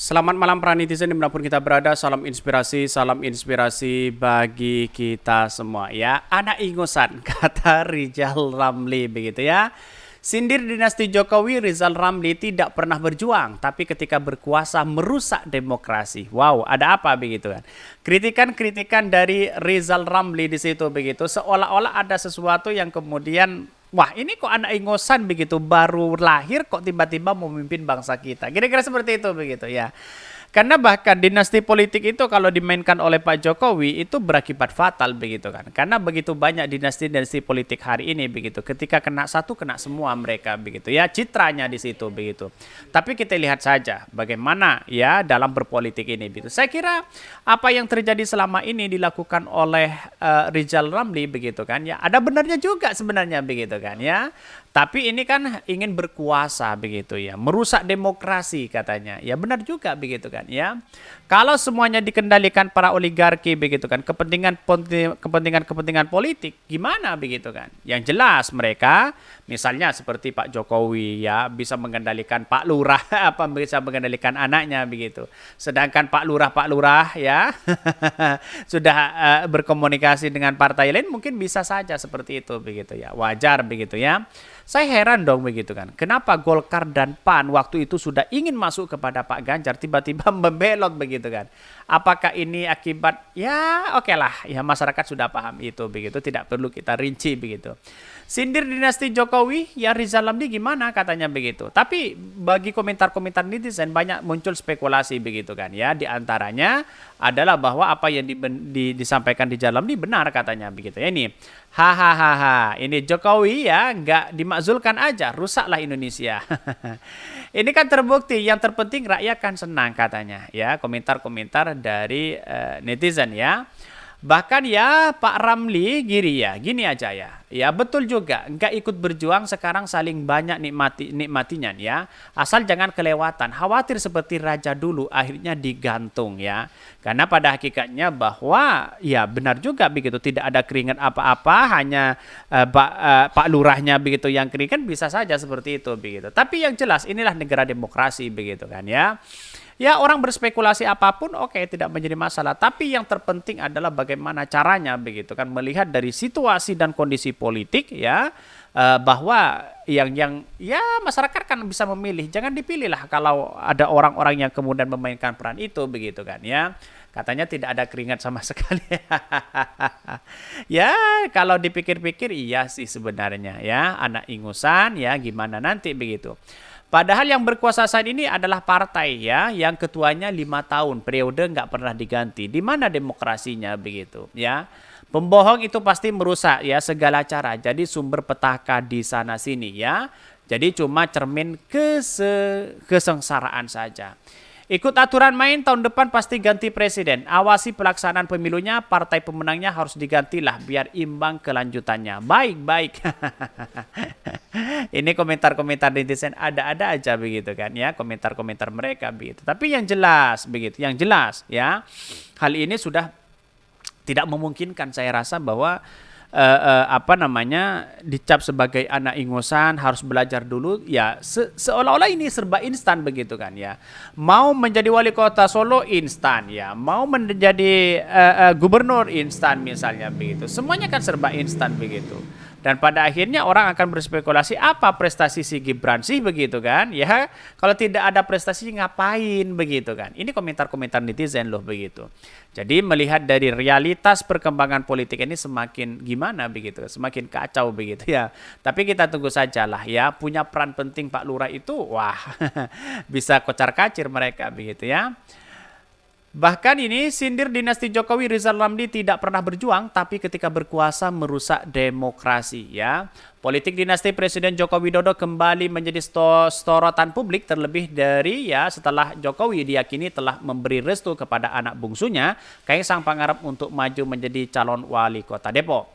Selamat malam para netizen dimanapun kita berada, salam inspirasi bagi kita semua ya. Anak ingusan kata Rizal Ramli begitu ya. Sindir dinasti Jokowi, Rizal Ramli tidak pernah berjuang, tapi ketika berkuasa merusak demokrasi. Wow, ada apa begitu kan? Kritikan-kritikan dari Rizal Ramli di situ begitu, seolah-olah ada sesuatu yang kemudian wah, ini kok anak ingosan begitu baru lahir kok tiba-tiba memimpin bangsa kita. Kira-kira seperti itu begitu ya. Karena bahkan dinasti politik itu kalau dimainkan oleh Pak Jokowi itu berakibat fatal begitu kan. Karena begitu banyak dinasti-dinasti politik hari ini begitu. Ketika kena satu kena semua mereka begitu ya. Citranya di situ begitu. Tapi kita lihat saja bagaimana ya dalam berpolitik ini begitu. Saya kira apa yang terjadi selama ini dilakukan oleh Rizal Ramli begitu kan ya. Ada benarnya juga sebenarnya begitu kan ya. Tapi ini kan ingin berkuasa begitu ya, merusak demokrasi katanya. Ya benar juga begitu kan ya. Kalau semuanya dikendalikan para oligarki begitu kan, kepentingan politik gimana begitu kan? Yang jelas mereka misalnya seperti Pak Jokowi ya bisa mengendalikan Pak Lurah apa bisa mengendalikan anaknya begitu. Sedangkan Pak Lurah ya sudah berkomunikasi dengan partai lain mungkin bisa saja seperti itu begitu ya. Wajar begitu ya. Saya heran dong begitu kan. Kenapa Golkar dan PAN waktu itu sudah ingin masuk kepada Pak Ganjar tiba-tiba membelot begitu kan. Apakah ini akibat ya oke lah ya masyarakat sudah paham itu begitu tidak perlu kita rinci begitu. Sindir dinasti Jokowi ya Rizal Ramli gimana katanya begitu. Tapi bagi komentar-komentar netizen banyak muncul spekulasi begitu kan ya. Di antaranya adalah bahwa apa yang disampaikan di Rizal Ramli benar katanya begitu ya ini. Hahaha, ini Jokowi ya nggak dimakzulkan aja, rusaklah Indonesia. Ini kan terbukti, yang terpenting rakyat kan senang katanya ya, komentar-komentar dari netizen ya. Bahkan ya Pak Ramli gini aja ya. Ya betul juga, nggak ikut berjuang sekarang saling banyak nikmatinya ya. Asal jangan kelewatan, khawatir seperti raja dulu akhirnya digantung ya. Karena pada hakikatnya bahwa ya benar juga begitu tidak ada keringat apa-apa hanya Pak Lurahnya begitu yang keringat bisa saja seperti itu begitu. Tapi yang jelas inilah negara demokrasi begitu kan ya. Ya orang berspekulasi apapun oke tidak menjadi masalah. Tapi yang terpenting adalah bagaimana caranya begitu kan melihat dari situasi dan kondisi politik ya bahwa yang ya masyarakat kan bisa memilih. Jangan dipilih lah kalau ada orang-orang yang kemudian memainkan peran itu begitu kan ya. Katanya tidak ada keringat sama sekali. Ya kalau dipikir-pikir iya sih sebenarnya ya anak ingusan ya gimana nanti begitu. Padahal yang berkuasa saat ini adalah partai ya, yang ketuanya 5 tahun, periode nggak pernah diganti. Di mana demokrasinya begitu ya? Pembohong itu pasti merusak ya segala cara. Jadi sumber petaka di sana sini ya. Jadi cuma cermin kesengsaraan saja. Ikut aturan main tahun depan pasti ganti presiden. Awasi pelaksanaan pemilunya, partai pemenangnya harus digantilah biar imbang kelanjutannya. Baik. Ini komentar-komentar netizen ada-ada aja begitu kan ya, komentar-komentar mereka begitu. Tapi yang jelas begitu, yang jelas ya. Hal ini sudah tidak memungkinkan saya rasa bahwa dicap sebagai anak ingusan harus belajar dulu ya seolah-olah ini serba instan begitu kan ya mau menjadi wali kota Solo instan ya mau menjadi gubernur instan misalnya begitu semuanya kan serba instan begitu dan pada akhirnya orang akan berspekulasi apa prestasi si Gibran sih begitu kan ya kalau tidak ada prestasi ngapain begitu kan ini komentar-komentar netizen loh begitu jadi melihat dari realitas perkembangan politik ini semakin gimana begitu semakin kacau begitu ya tapi kita tunggu sajalah ya punya peran penting Pak Lurah itu wah bisa kocar-kacir mereka begitu ya. Bahkan ini sindir dinasti Jokowi Rizal Ramli tidak pernah berjuang tapi ketika berkuasa merusak demokrasi ya. Politik dinasti Presiden Joko Widodo kembali menjadi sorotan publik terlebih dari ya setelah Jokowi diyakini telah memberi restu kepada anak bungsunya Kaisang Pangarep untuk maju menjadi calon wali kota Depok.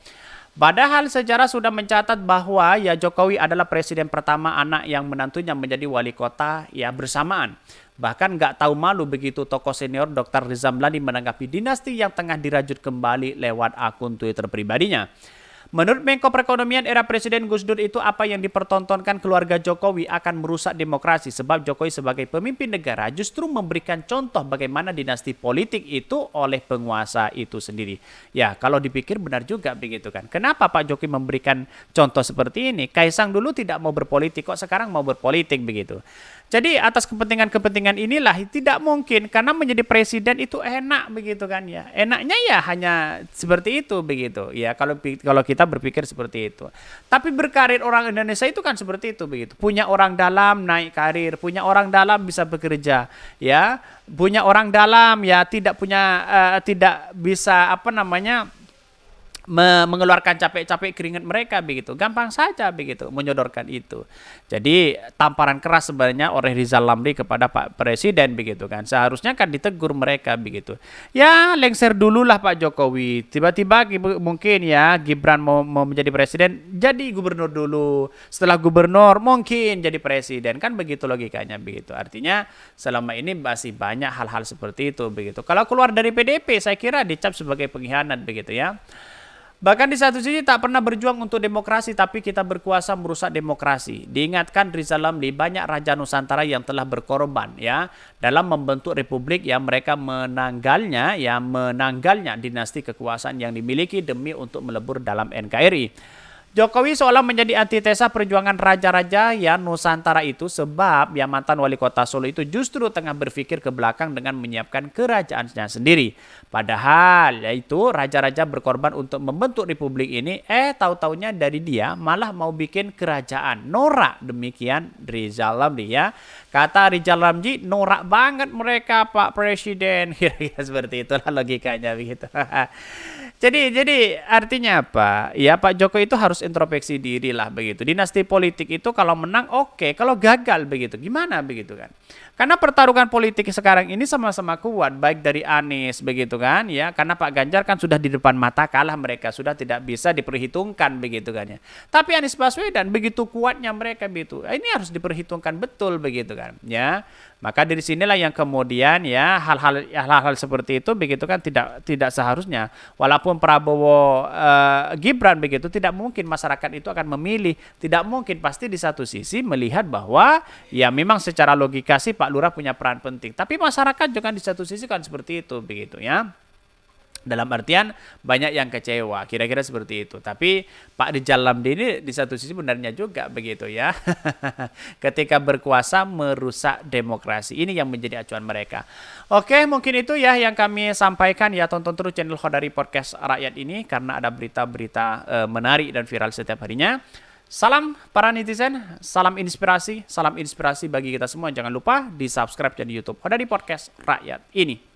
Padahal sejarah sudah mencatat bahwa ya Jokowi adalah presiden pertama anak yang menantunya menjadi wali kota ya bersamaan. Bahkan nggak tahu malu begitu tokoh senior Dr. Rizal Ramli menanggapi dinasti yang tengah dirajut kembali lewat akun Twitter pribadinya. Menurut Menko Perekonomian era Presiden Gus Dur itu apa yang dipertontonkan keluarga Jokowi akan merusak demokrasi sebab Jokowi sebagai pemimpin negara justru memberikan contoh bagaimana dinasti politik itu oleh penguasa itu sendiri. Ya, kalau dipikir benar juga begitu kan. Kenapa Pak Jokowi memberikan contoh seperti ini? Kaisang dulu tidak mau berpolitik, kok sekarang mau berpolitik begitu. Jadi atas kepentingan-kepentingan inilah tidak mungkin karena menjadi presiden itu enak begitu kan ya. Enaknya ya hanya seperti itu begitu. Ya kalau kita berpikir seperti itu. Tapi berkarir orang Indonesia itu kan seperti itu begitu. Punya orang dalam naik karir, punya orang dalam bisa bekerja, ya. Punya orang dalam ya tidak bisa mengeluarkan capek-capek keringat mereka begitu. Gampang saja begitu menyodorkan itu. Jadi tamparan keras sebenarnya oleh Rizal Ramli kepada Pak Presiden begitu kan. Seharusnya kan ditegur mereka begitu. Ya lengser dululah Pak Jokowi. Tiba-tiba mungkin ya Gibran mau menjadi presiden, jadi gubernur dulu. Setelah gubernur mungkin jadi presiden. Kan begitu logikanya begitu. Artinya selama ini masih banyak hal-hal seperti itu begitu. Kalau keluar dari PDP saya kira dicap sebagai pengkhianat begitu ya. Bahkan di satu sisi tak pernah berjuang untuk demokrasi, tapi kita berkuasa merusak demokrasi. Diingatkan Rizal Ramli, banyak raja Nusantara yang telah berkorban ya dalam membentuk republik yang mereka menanggalnya dinasti kekuasaan yang dimiliki demi untuk melebur dalam NKRI. Jokowi seolah menjadi antitesa perjuangan raja-raja ya Nusantara itu sebab yang mantan wali kota Solo itu justru tengah berpikir ke belakang dengan menyiapkan kerajaannya sendiri. Padahal yaitu raja-raja berkorban untuk membentuk republik ini, tahu-taunya dari dia malah mau bikin kerajaan. Norak demikian Rizal Ramli ya. Kata Rizal Ramli, norak banget mereka Pak Presiden. Kira-kira seperti itulah logikanya begitu. Jadi artinya apa? Ya Pak Jokowi itu harus introspeksi diri lah begitu. Dinasti politik itu kalau menang oke, kalau gagal begitu gimana begitu kan? Karena pertarungan politik sekarang ini sama-sama kuat, baik dari Anies begitu kan ya. Karena Pak Ganjar kan sudah di depan mata kalah mereka, sudah tidak bisa diperhitungkan begitu kan ya. Tapi Anies Baswedan begitu kuatnya mereka begitu. Ini harus diperhitungkan betul begitu kan ya. Maka dari sinilah yang kemudian ya hal-hal seperti itu begitu kan tidak seharusnya. Walaupun Prabowo Gibran begitu tidak mungkin masyarakat itu akan memilih, tidak mungkin, pasti di satu sisi melihat bahwa ya memang secara logika sih Pak Lurah punya peran penting. Tapi masyarakat juga di satu sisi kan seperti itu begitu ya. Dalam artian banyak yang kecewa, kira-kira seperti itu. Tapi Pak Rizal Ramli ini di satu sisi benarnya juga begitu ya. Ketika berkuasa merusak demokrasi. Ini yang menjadi acuan mereka. Oke, mungkin itu ya yang kami sampaikan ya. Tonton terus channel Khodari Podcast Rakyat ini karena ada berita-berita menarik dan viral setiap harinya. Salam para netizen, salam inspirasi bagi kita semua. Jangan lupa di subscribe channel YouTube Khodari Podcast Rakyat ini.